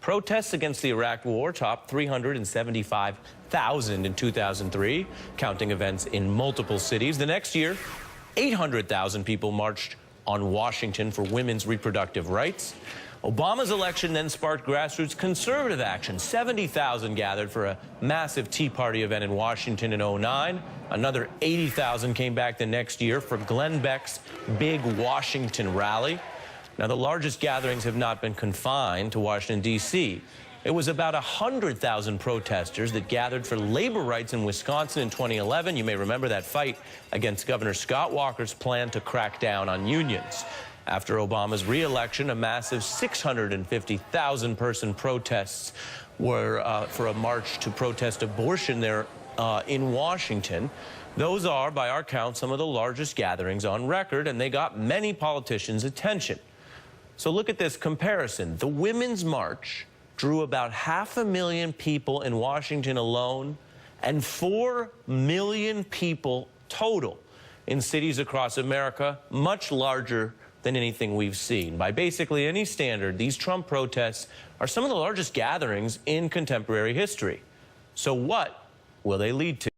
Protests against the Iraq War topped 375,000 in 2003, counting events in multiple cities. The next year, 800,000 people marched on Washington for women's reproductive rights. Obama's election then sparked grassroots conservative action. 70,000 gathered for a massive Tea Party event in Washington in '09. Another 80,000 came back the next year for Glenn Beck's big Washington rally. Now, the largest gatherings have not been confined to Washington, D.C. It was about 100,000 protesters that gathered for labor rights in Wisconsin in 2011. You may remember that fight against Governor Scott Walker's plan to crack down on unions. After Obama's re-election, a massive 650,000-person protests were for a march to protest abortion there in Washington. Those are, by our count, some of the largest gatherings on record, and they got many politicians' attention. So look at this comparison. The Women's March drew about 500,000 people in Washington alone and 4 million people total in cities across America, much larger than anything we've seen. By basically any standard, these Trump protests are some of the largest gatherings in contemporary history. So what will they lead to?